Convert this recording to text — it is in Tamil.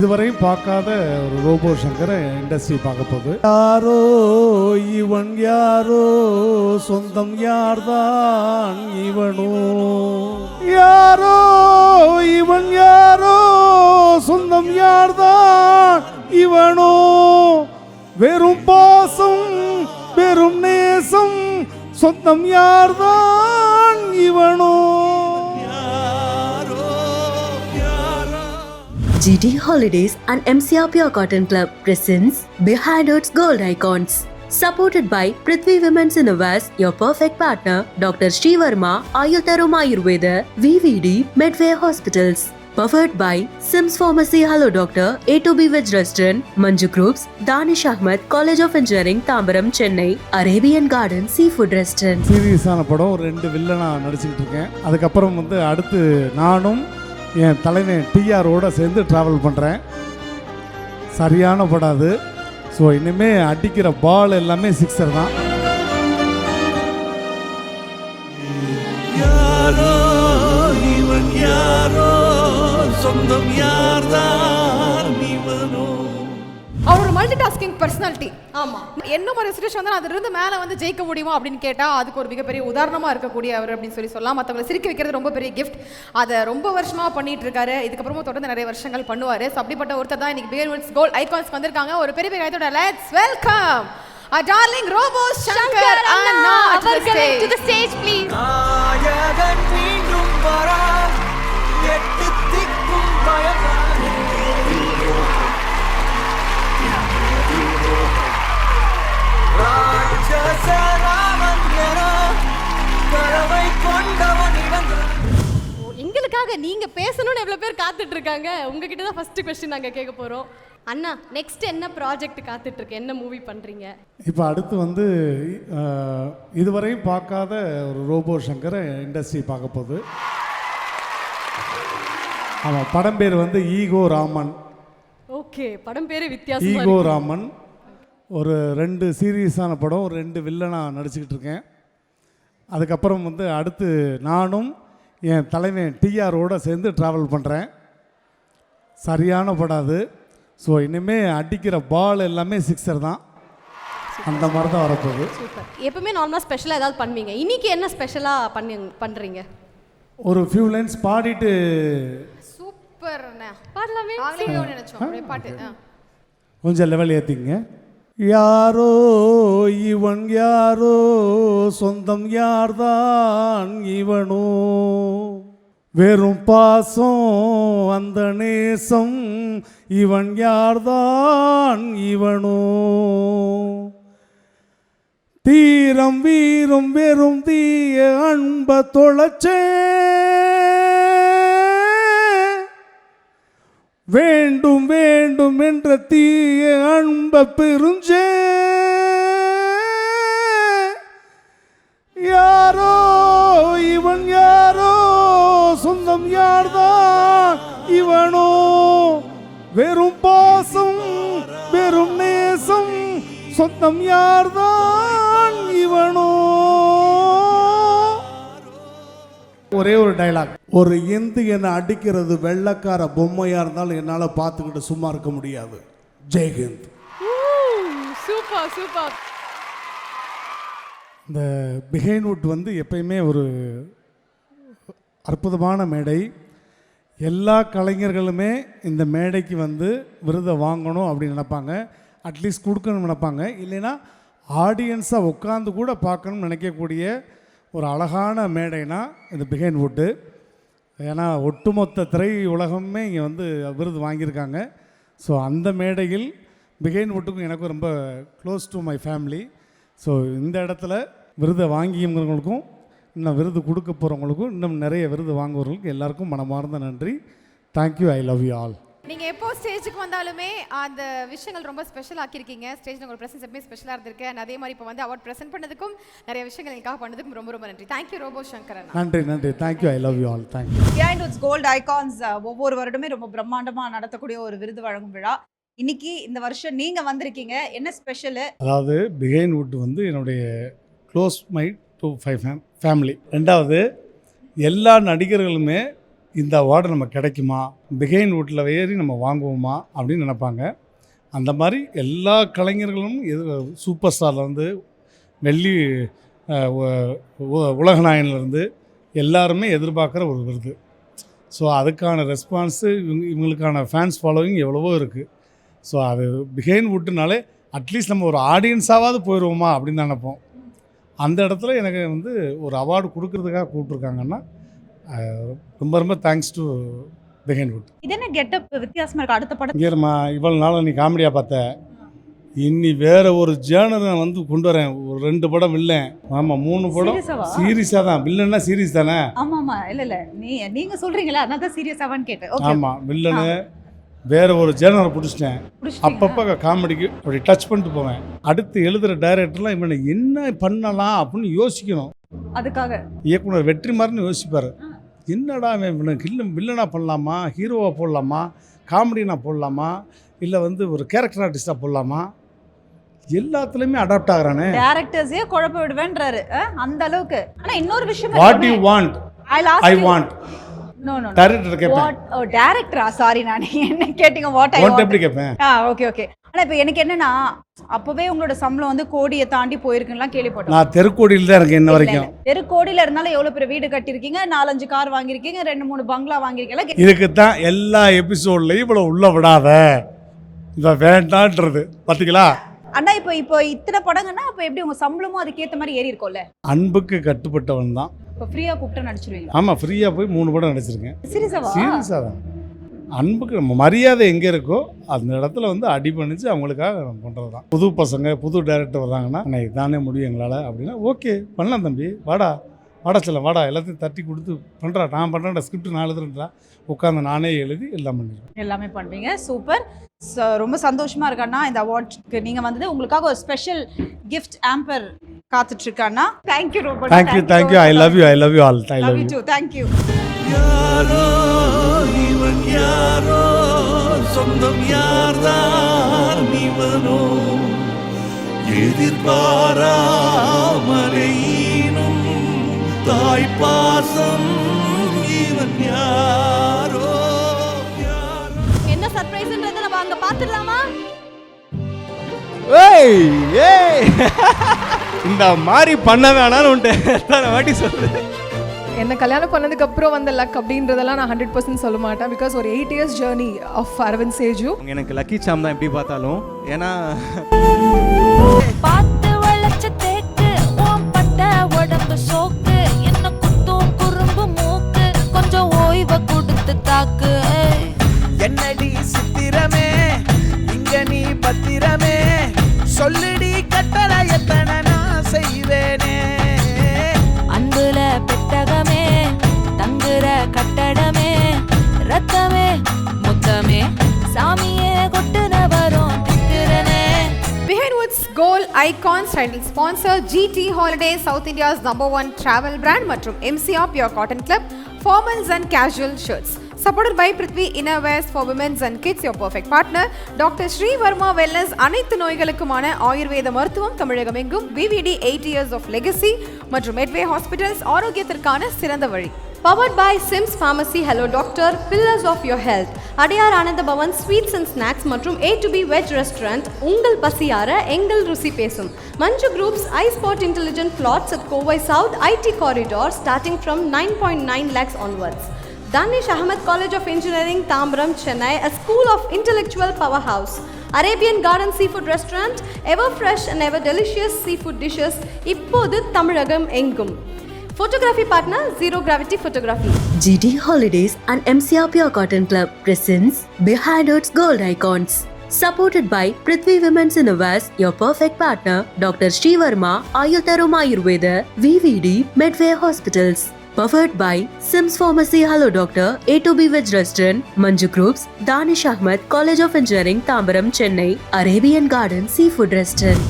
இதுவரையும் பார்க்காத ஒரு ரோபோ சங்கரை இண்டஸ்ட்ரி பார்க்க போகுது. யாரோ இவன் யாரோ, சொந்தம் யார்தான் இவனோ, யாரோ இவன் யாரோ, சொந்தம் யார்தான் இவனோ, வெறும் பாசம் வெறும் நேசம், சொந்தம் யார்தான் இவனோ. GT Holidays and MCR Pure Cotton Club presents Behind Earth's Gold Icons. Supported by Prithvi Women's Innovations, your perfect partner, Dr. Sri Verma, Ayurtarum Ayurveda, VVD, Medway Hospitals. Powered by Sims Pharmacy, Hello Doctor, A2B Veg Restaurant, Manju Groups, Danish Ahmed, College of Engineering, Tambaram, Chennai, Arabian Garden, Seafood Restaurant. சீரியஸான படம், 2 வில்லனா நடிச்சுக்கிட்டு இருக்கேன். அதுக்கப்புறம் அடுத்து நானும் என் தலைவன் டிஆரோட சேர்ந்து ட்ராவல் பண்ணுறேன். சரியான படம் அது. ஸோ இனிமேல் அடிக்கிற பால் எல்லாமே சிக்ஸர் தான். யாரோ இவன் யாரோ, சொந்தம் யார்தான் இவனோ. அவர் ஒரு மல்டி டாஸ்கிங் பர்சனாலிட்டி. ஆமா, என்ன ஒரு சுச்சுவேஷன் வந்து அதுல இருந்து மேல வந்து ஜெயிக்க முடியுமா அப்படின்னு கேட்டா அதுக்கு ஒரு மிகப்பெரிய உதாரணமா இருக்கக்கூடிய அவர் அப்படின்னு சொல்லலாம். மற்றவங்களை சிரிக்க வைக்கிறது ரொம்ப பெரிய கிஃப்ட். அதை ரொம்ப வருஷமா பண்ணிட்டு இருக்காரு. இதுக்கப்புறமா தொடர்ந்து நிறைய வருஷங்கள் பண்ணுவாரு. ஸோ அப்படிப்பட்ட ஒருத்தர் தான் இன்னைக்கு பிஹைண்ட் எர்த்ஸ் கோல்ட் ஐகான்ஸ் வந்திருக்காங்க. ஒரு பெரிய பெரிய கைத்தோட let's welcome our darling Robo Shankar Anna to the stage please. நாயகன் மீண்டும் வரா, எட்டு திக்கும் பயமானே. ராஜசராமன் என கரவை கொண்டவன் இவன். எங்களுக்காக நீங்க பேசணும்னு எவ்வளவு பேர் காத்துட்டு இருக்காங்க. உங்ககிட்ட தான் ஃபர்ஸ்ட் क्वेश्चन நாங்க கேட்க போறோம். அண்ணா, நெக்ஸ்ட் என்ன ப்ராஜெக்ட் காத்துட்டு இருக்கு? என்ன மூவி பண்றீங்க? இப்போ அடுத்து இதுவரையும் பார்க்காத ஒரு ரோபோ சங்கரை இண்டஸ்ட்ரி பார்க்க போகுது. ஆமாம், படம் பேர் ஈகோ ராமன். ஓகே, படம் பேரே வித்தியாசமா ஈகோ இருக்கு. ராமன் ஒரு 2 சீரியஸான படம், 2 வில்லனா நடிச்சுக்கிட்டு இருக்கேன். அதுக்கப்புறம் அடுத்து நானும் என் தலைவன் டிஆரோட சேர்ந்து ட்ராவல் பண்ணுறேன். சரியான படம் அது. ஸோ இனிமேல் அடிக்கிற பால் எல்லாமே சிக்ஸர் தான். அந்த மாதிரி தான் வரப்போகுது. சூப்பர். எப்பவுமே நார்மலாக ஸ்பெஷலாக ஏதாவது பண்ணுவீங்க. இன்னைக்கு என்ன ஸ்பெஷலாக பண்றீங்க? ஒரு ஃபியூ லைன்ஸ் பாடிட்டு சூப்பர்ண்ணா, பாடலாமே. நாங்களே நினைச்சோம் அப்படியே பாட்டு. கொஞ்சம் லெவல் ஏற்றிங்க. யாரோ இவன் யாரோ, சொந்தம் யார்தான் இவனோ, வெறும் பாசம் அந்த நேசம், இவன் யார்தான் இவனோ, தீரம் வீரம் வெறும் தீய அன்ப தொலைச்சே, வேண்டும் வேண்டும் என்ற தீய அன்ப பெருஞ்சே, யாரோ இவன் யாரோ, சொந்தம் யார்தான் இவனோ, வெறும் பாசம் வெறும் நேசம், சொந்தம் யார்தான் இவனோ. ஒரே ஒரு டைலாக். ஒரு எந்து என்னை அடிக்கிறது வெள்ளக்கார பொம்மையா இருந்தாலும் என்னால் பார்த்துக்கிட்டு சும்மா இருக்க முடியாது. ஜெய்ஹிந்த். Super super. இந்த பிஹைண்ட் எப்பயுமே ஒரு அற்புதமான மேடை. எல்லா கலைஞர்களுமே இந்த மேடைக்கு விருதை வாங்கணும் அப்படின்னு நினைப்பாங்க, அட்லீஸ்ட் கொடுக்கணும்னு நினைப்பாங்க. இல்லைன்னா ஆடியன்ஸாக உட்காந்து கூட பார்க்கணும்னு நினைக்கக்கூடிய ஒரு அழகான மேடைனா இந்த பிஹைண்ட். ஏன்னா ஒட்டுமொத்த திரை உலகமே இங்கே விருது வாங்கியிருக்காங்க. ஸோ அந்த மேடையில் பிஹைண்ட் எனக்கும் ரொம்ப close to my family. So இந்த இடத்துல விருதை வாங்கியவங்களுக்கும் இன்னும் விருது கொடுக்க போகிறவங்களுக்கும் இன்னும் நிறைய விருது வாங்குவவர்களுக்கு எல்லாருக்கும் மனமார்ந்த நன்றி. Thank you. I love you all. நீங்க எப்போ ஸ்டேஜுக்கு வந்தாலுமே அந்த விஷயங்கள் ரொம்ப ஸ்பெஷல் ஆக்கியிருக்கீங்க. ஸ்டேஜ்ல உங்க பிரசன்ஸ் எப்பவுமே ஸ்பெஷலாக இருந்திருக்கு. அண்ட் அதே மாதிரி இப்போ அவார்ட் ப்ரெசென்ட் பண்ணதுக்கும் நிறைய விஷயங்கள் எங்களுக்காக பண்ணதுக்கும் ரொம்ப ரொம்ப நன்றி. தேங்க்யூ ரோபோ சங்கர் அண்ணா. நன்றி நன்றி. Thank you. I love you all. Thank you. Behind earth's gold icons ஒவ்வொரு வருடமே ரொம்ப பிரம்மாண்டமாக நடத்தக்கூடிய ஒரு விருது வழங்கும் விழா. இன்னைக்கு இந்த வருஷம் நீங்க வந்திருக்கீங்க, என்ன ஸ்பெஷல்? அதாவது பிஹைண்ட் என்னுடைய க்ளோஸ் மை டு ஃபேமிலி. ரெண்டாவது, எல்லா நடிகர்களுமே இந்த அவார்டு நம்ம கிடைக்குமா, பிஹைண்ட் வுட்டில் ஏறி நம்ம வாங்குவோமா அப்படின்னு நினைப்பாங்க. அந்த மாதிரி எல்லா கலைஞர்களும் சூப்பர் ஸ்டார்லேருந்து வெள்ளி உலகநாயகன்லேருந்து எல்லாருமே எதிர்பார்க்குற ஒரு விருது. ஸோ அதுக்கான ரெஸ்பான்ஸு இவங்களுக்கான ஃபேன்ஸ் ஃபாலோவிங் எவ்வளவோ இருக்குது. ஸோ அது பிஹைண்ட் வுட்டுனாலே அட்லீஸ்ட் நம்ம ஒரு ஆடியன்ஸாவது போயிடுவோமா அப்படின்னு நினைப்போம். அந்த இடத்துல எனக்கு வந்து ஒரு அவார்டு கொடுக்கறதுக்காக கூப்பிட்ருக்காங்கன்னா ரொம்ப ரொம்ப தேங்க்ஸ் டு பிஹைண்ட் வுட். இது என்ன கெட்டப் வித்தியாசமா இருக்கு அடுத்த படம்? இங்கேம்மா இவ்வளோ நாள் நீ காமெடியாக பார்த்த, இன்னி வேற ஒரு ஜேனரை வந்து கொண்டு வரேன். ஒரு 2 படம் வில்லன், ஆமாம் 3 படம் சீரியஸாக தான். வில்லன்னா சீரியஸ் தானே? ஆமாம் இல்லை நீங்க சொல்றீங்களா, அதனால தான் சீரியஸாவான்னு கேட்டேன். ஆமாம், வில்லனு வேற ஒரு ஜேனரை பிடிச்சிட்டேன். அப்பப்போ காமெடிக்கு அப்படி டச் பண்ணிட்டு போவேன். அடுத்து எழுதுகிற டைரக்டர்லாம் இவனை என்ன பண்ணலாம் அப்படின்னு யோசிக்கணும். அதுக்காக இயக்குனர் வெற்றிமாறன் யோசிப்பார், என்னடா இவனுக்கு வில்லனா பண்ணலாமா, ஹீரோவாக போடலாமா, காமெடினா போடலாமா, இல்லை வந்து ஒரு கேரக்டர் ஆர்டிஸ்டாக போடலாமா, எல்லாத்துலேயுமே அடாப்ட் ஆகிறானே. டேரக்டர்ஸே குழப்ப விடுவேன்றாரு அந்த அளவுக்கு. ஆனால் இன்னொரு விஷயம், what you want I want. No director கேட்பேன். டைரக்டரா? சாரி, நான் என்ன கேட்டீங்க? வாட் ஐ வாண்ட் எப்படி கேட்பேன்? ஓகே. ஆனால் இப்போ எனக்கு என்னன்னா, அப்போவே உங்களோட சம்பளம் வந்து கோடியை தாண்டி போயிருக்குலாம் கேள்விப்பட்டோம். நான் தெருக்கோடியில் தான் இருக்கேன் இன்ன வரைக்கும். தெருக்கோடியில் இருந்தாலும் எவ்வளோ பெரிய வீடு கட்டியிருக்கீங்க, 4-5 கார் வாங்கியிருக்கீங்க, 2-3 பங்களா வாங்கியிருக்கீங்க. இதுக்கு தான் எல்லா எபிசோட்லையும் இவ்வளோ உள்ள விடாத, இதை வேண்டான்றது பார்த்தீங்களா? அண்ணா இப்போ இத்தனை படங்கன்னா அப்போ எப்படி உங்கள் சம்பளமும் அதுக்கேற்ற மாதிரி ஏறி இருக்கும்ல? அன்புக்கு கட்டுப்பட்டவன் தான். இப்போ ஃப்ரீயாக கூப்பிட்டு நடிச்சிருவீங்க? ஆமாம், ஃப்ரீயாக போய் 3 படம் நடிச்சிருக்கேன். சீரியஸாக தான். அன்புக்கு நம்ம மரியாதை எங்கே இருக்கோ அந்த இடத்துல வந்து அடி பண்ணிச்சு அவங்களுக்காக பண்ணுறது தான். புது பசங்க புது டைரக்டர் வர்றாங்கன்னா அன்னைக்கு தானே முடியும் எங்களால் அப்படின்னா ஓகே பண்ணலாம் தம்பி, வாடா சொல்ல வாடா, எல்லாத்தையும் தட்டி கொடுத்து பண்ணுறா, நான் பண்ணுறேன், ஸ்கிரிப்ட் நான் எழுதுறேன்டா, உட்காந்து நானே எழுதி எல்லாம் பண்ணிடுவேன். எல்லாமே பண்ணுவீங்க. சூப்பர். ரொம்ப சந்தோஷமா இருக்காண்ணா இந்த அவார்ட்க்கு நீங்கள் வந்தது. உங்களுக்காக ஒரு ஸ்பெஷல் கிஃப்ட் ஆம்பர் காத்துட்ருக்காண்ணா. தேங்க்யூ ரொம்ப. Thank you. I love you all. I love you too. Thank you. யாரோ இவன் யாரோ, சொந்தம் யார்தான் இவனோ, எதிர்பாராமலேனும் தாய் பாசம் இவன் யாரோ. என்ன சர்ப்ரைஸ்ன்றதை நம்ம அங்க பாத்துடலாமா? இந்த மாதிரி பண்ண வேணான்னு எத்தனை வாட்டி சொல்றேன். என்ன கல்யாணம் பண்ணதுக்கு அப்புறம் வந்த லக் அப்படின்றதெல்லாம் நான் 100% சொல்ல மாட்டேன். பிகாஸ் ஒரு 8 years ஜேர்னி ஆஃப் அரவிந்த் சேஜு. எனக்கு லக்கி சாம் தான் எப்படி பார்த்தாலும். ஏன்னா பார்த்து வளைச்ச தேக்கு, பட்ட உடம்பு சோக்கு, என்ன குத்தும் குறும்பு மூக்கு, கொஞ்சம் ஓய்வை கொடுத்து தாக்கு. என்னடி சித்திரமே இங்க நீ பத்திரமே, சொல்லுடி கட்டளை எத்தனை நான் செய்வேனே. அன்புல பெட்டகமே, தங்குற கட்டடமே, ரத்தமே முத்தமே, சாமியே கொட்டுன வரும் திக்கிறனே. Behind Woods Gold Icons title sponsor GT Holidays, South India's #1 travel brand மற்றும் MCR Pure Cotton Club formals and casual shirts. Supported by Prithvi Innerwears for Women's and Kids, your perfect partner. Dr. Sri Verma Wellness, அனைத்து நோய்களுக்குமான ஆயுர்வேத மருத்துவம் தமிழகம் எங்கும். VVD 8 years of legacy மற்றும் Medway Hospitals, ஆரோக்கியத்திற்கான சிறந்த வழி. Powered by Sims Pharmacy, Hello Doctor, Pillars of Your Health, Adyar Ananda Pawan sweets and snacks மற்றும் A2B வெஜ் ரெஸ்டாரண்ட். உங்கள் பசியார எங்கள் ருசி பேசும். மஞ்சு groups, iSpot Intelligent Plots at Kovai South, IT Corridor starting from 9.9 lakhs onwards. Danish Ahmed College of Engineering, Tambaram, Chennai, a school of intellectual powerhouse. Arabian Garden Seafood Restaurant, ever fresh and ever delicious seafood dishes, இப்போது தமிழகம் எங்கும். Photography partner, Zero Gravity Photography. GT Holidays and MCR Pure Cotton Club presents Behind Earth's Gold Icons. Supported by Prithvi Women's Innerwears, your perfect partner, Dr. Sri Verma, Ayurtarum Ayurveda, VVD, Medway Hospitals. Powered by Sims Pharmacy, Hello Doctor, A2B Veg Restaurant, Manju Groups, Danish Ahmed College of Engineering, Tambaram, Chennai, Arabian Garden Seafood Restaurant.